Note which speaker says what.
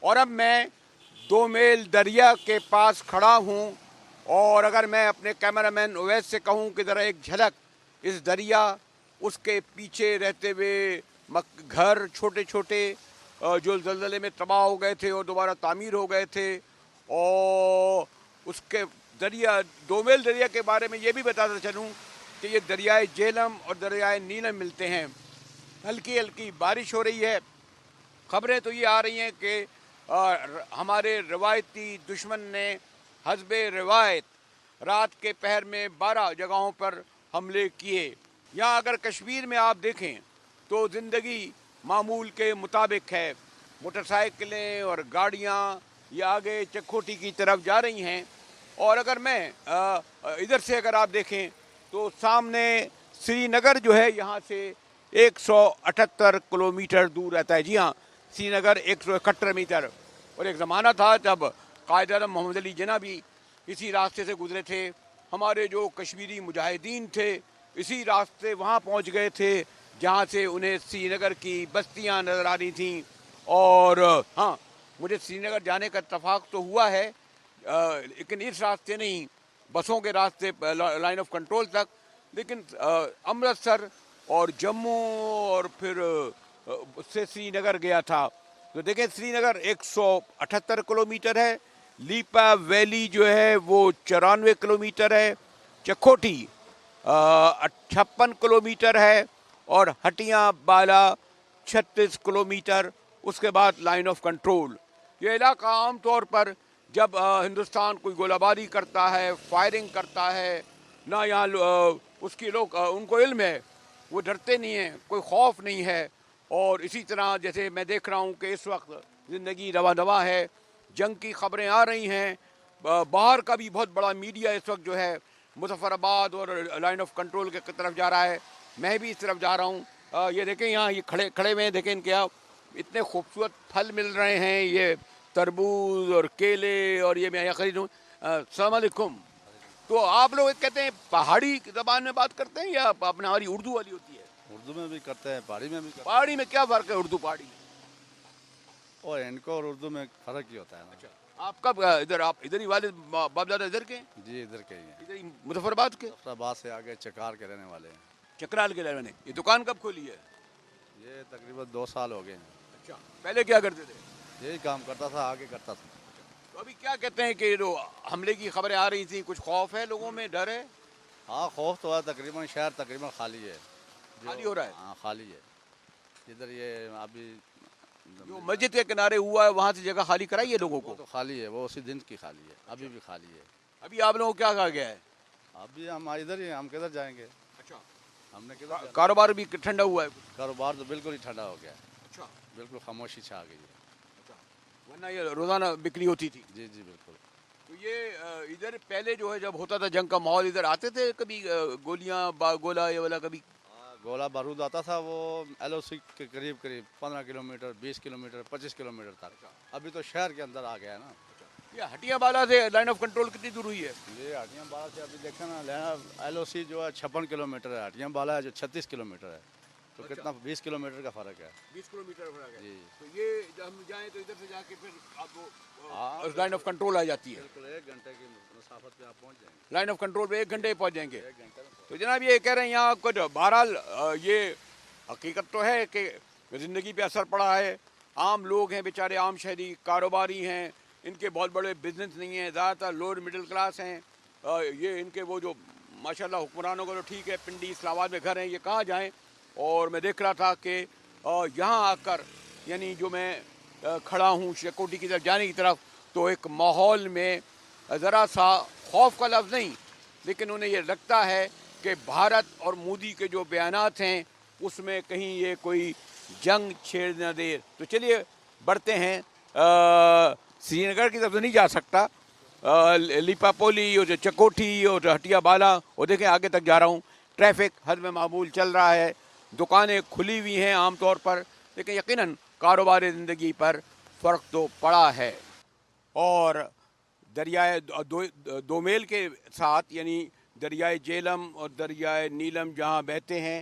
Speaker 1: اور اب میں دو میل دریا کے پاس کھڑا ہوں، اور اگر میں اپنے کیمرہ مین اویس سے کہوں کہ ذرا ایک جھلک اس دریا، اس کے پیچھے رہتے ہوئے گھر چھوٹے چھوٹے جو زلزلے میں تباہ ہو گئے تھے اور دوبارہ تعمیر ہو گئے تھے، اور اس کے دریا دو میل دریا کے بارے میں یہ بھی بتاتا چلوں کہ یہ دریائے جہلم اور دریائے نیلم ملتے ہیں۔ ہلکی ہلکی بارش ہو رہی ہے۔ خبریں تو یہ آ رہی ہیں کہ ہمارے روایتی دشمن نے حسب روایت رات کے پہر میں 12 جگہوں پر حملے کیے۔ یہاں اگر کشمیر میں آپ دیکھیں تو زندگی معمول کے مطابق ہے۔ موٹر سائیکلیں اور گاڑیاں یہ آگے چکوٹھی کی طرف جا رہی ہیں، اور اگر میں ادھر سے اگر آپ دیکھیں تو سامنے سری نگر جو ہے یہاں سے 178 کلومیٹر دور رہتا ہے۔ جی ہاں، سری نگر 171 میٹر، اور ایک زمانہ تھا جب قائد اعظم محمد علی جناح بھی اسی راستے سے گزرے تھے۔ ہمارے جو کشمیری مجاہدین تھے اسی راستے وہاں پہنچ گئے تھے جہاں سے انہیں سری نگر کی بستیاں نظر آ رہی تھیں۔ اور ہاں، مجھے سری نگر جانے کا اتفاق تو ہوا ہے، لیکن اس راستے نہیں، بسوں کے راستے لائن آف کنٹرول تک، لیکن امرتسر اور جموں اور پھر اس سے سری نگر گیا تھا۔ تو دیکھیں سری نگر 178 کلومیٹر ہے، لیپا ویلی جو ہے وہ 94 کلومیٹر ہے، چکوٹھی 56 کلومیٹر ہے، اور ہٹیاں بالا 36 کلومیٹر، اس کے بعد لائن آف کنٹرول۔ یہ علاقہ عام طور پر جب ہندوستان کوئی گولہ باری کرتا ہے، فائرنگ کرتا ہے، نہ یہاں اس کی لوگ ان کو علم ہے، وہ ڈرتے نہیں ہیں، کوئی خوف نہیں ہے۔ اور اسی طرح جیسے میں دیکھ رہا ہوں کہ اس وقت زندگی رواں دواں ہے، جنگ کی خبریں آ رہی ہیں، باہر کا بھی بہت بڑا میڈیا اس وقت جو ہے مظفر آباد اور لائن آف کنٹرول کے طرف جا رہا ہے، میں بھی اس طرف جا رہا ہوں۔ یہ دیکھیں یہاں یہ کھڑے ہوئے ہیں، دیکھیں ان کے یہاں اتنے خوبصورت پھل مل رہے ہیں، یہ تربوز اور کیلے، اور یہ میں یہاں خریدوں۔ السلام علیکم۔ تو آپ لوگ کہتے ہیں پہاڑی زبان میں بات کرتے ہیں یا اپنے ہماری اردو والی ہوتی ہے؟
Speaker 2: اردو میں بھی کرتے ہیں، پہاڑی میں بھی کرتے ہیں،
Speaker 1: پہاڑی میں کیا فرق ہے اردو پہاڑی میں؟
Speaker 2: اور ان کو اور اردو میں فرق ہی ہوتا ہے نا۔
Speaker 1: اچھا، آپ کب ادھر، آپ ادھر ہی والد باپ دادا ادھر کے ہیں؟
Speaker 2: جی ادھر کے ہی ہیں،
Speaker 1: ادھر ہی مظفر آباد کے؟
Speaker 2: ظفر آباد سے آگے چکار کے رہنے والے ہیں۔
Speaker 1: چکرال کے رہنے۔ یہ دکان کب کھولی ہے؟
Speaker 2: یہ تقریباً 2 سال ہو گئے ہیں۔
Speaker 1: اچھا، پہلے کیا کرتے تھے؟
Speaker 2: یہی کام کرتا تھا، آگے کرتا تھا۔
Speaker 1: تو ابھی کیا کہتے ہیں کہ جو حملے کی خبریں آ رہی تھیں، کچھ خوف ہے لوگوں میں، ڈر ہے؟
Speaker 2: ہاں خوف تو ہے، تقریباً شہر تقریباً خالی ہے،
Speaker 1: خالی ہو رہا ہے؟
Speaker 2: ہاں خالی ہے۔ ادھر یہ ابھی
Speaker 1: جو مسجد کے کنارے ہوا ہے وہاں سے جگہ خالی کرائی ہے لوگوں
Speaker 2: وہ
Speaker 1: کو؟
Speaker 2: تو خالی ہے، وہ اسی دن کی خالی ہے، ابھی بھی خالی ہے۔
Speaker 1: ابھی آپ لوگوں کو کیا کہا گیا ہے؟
Speaker 2: ابھی ہم ادھر ہی ہیں، ہم کدھر جائیں گے؟
Speaker 1: اچھا،
Speaker 2: ہم نے کدھر جانا؟
Speaker 1: کاروبار بھی ٹھنڈا ہوا ہے کچھ؟
Speaker 2: کاروبار تو بالکل ہی ٹھنڈا ہو گیا ہے،
Speaker 1: اچھا،
Speaker 2: بالکل خاموشی چھا گئی ہے۔
Speaker 1: ورنہ یہ روزانہ بکری ہوتی تھی۔
Speaker 2: جی جی بالکل۔
Speaker 1: تو یہ ادھر پہلے جو ہے جب ہوتا تھا جنگ کا ماحول، ادھر آتے تھے کبھی گولیاں گولا یہ والا کبھی؟
Speaker 2: گولہ بارود آتا تھا، وہ ایل او سی کے قریب 15 کلومیٹر، 20 کلومیٹر، 25 کلومیٹر تک۔ ابھی تو شہر کے اندر آ گیا ہے نا۔
Speaker 1: یہ ہٹیاں بالا سے لائن آف کنٹرول کتنی دور ہوئی ہے؟
Speaker 2: یہ ہٹیاں بالا سے ابھی دیکھیں نا، ایل او سی جو ہے 56 کلومیٹر ہے، ہٹیاں بالا ہے جو 36 کلومیٹر ہے، تو کتنا 20 کلومیٹر کا فرق ہے۔
Speaker 1: 20 کلومیٹر فرق ہے۔
Speaker 2: جی
Speaker 1: تو یہ جب ہم جائیں تو ادھر سے جا کے پھر آپ
Speaker 2: ہاں
Speaker 1: لائن آف کنٹرول آ جاتی ہے؟
Speaker 2: بالکل 1 گھنٹے کی مسافت پہ آپ پہنچ جائیں گے،
Speaker 1: لائن آف کنٹرول پہ 1 گھنٹے پہنچ جائیں گے؟
Speaker 2: 1 گھنٹے میں۔
Speaker 1: تو جناب یہ کہہ رہے ہیں یہاں کچھ بہرحال یہ حقیقت تو ہے کہ زندگی پہ اثر پڑا ہے۔ عام لوگ ہیں بیچارے، عام شہری کاروباری ہیں، ان کے بہت بڑے بزنس نہیں ہیں، زیادہ تر لوور مڈل کلاس ہیں۔ یہ ان کے وہ جو ماشاءاللہ حکمرانوں کو تو ٹھیک ہے، پنڈی اسلام آباد میں گھر ہیں، یہ کہاں جائیں؟ اور میں دیکھ رہا تھا کہ یہاں آ کر یعنی جو میں کھڑا ہوں چکوٹھی کی طرف جانے کی طرف، تو ایک ماحول میں ذرا سا خوف کا لفظ نہیں، لیکن انہیں یہ لگتا ہے کہ بھارت اور مودی کے جو بیانات ہیں اس میں کہیں یہ کوئی جنگ چھیڑ نہ دے۔ تو چلیے بڑھتے ہیں، سری نگر کی طرف سے نہیں جا سکتا، لیپا پولی اور چکوٹھی اور ہٹیا بالا، اور دیکھیں آگے تک جا رہا ہوں، ٹریفک حد میں معمول چل رہا ہے، دکانیں کھلی ہوئی ہیں عام طور پر، لیکن یقیناً کاروبار زندگی پر فرق تو پڑا ہے۔ اور دریائے دو میل کے ساتھ یعنی دریائے جیلم اور دریائے نیلم جہاں بہتے ہیں